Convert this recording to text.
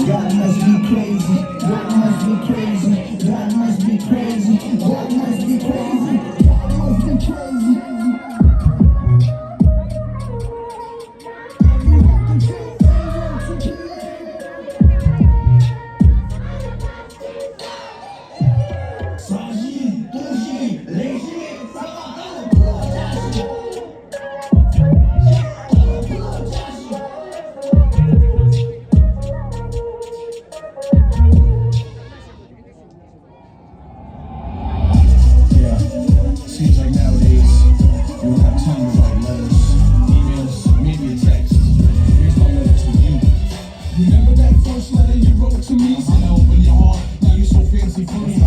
God must be crazy. God must be crazy. God must be crazy. God must be crazy. God must be crazy. Seems like nowadays you don't have time to write letters, emails, maybe a text. Here's my letter to you. Remember that first letter you wrote to me? I opened your heart, now you're so fancy free.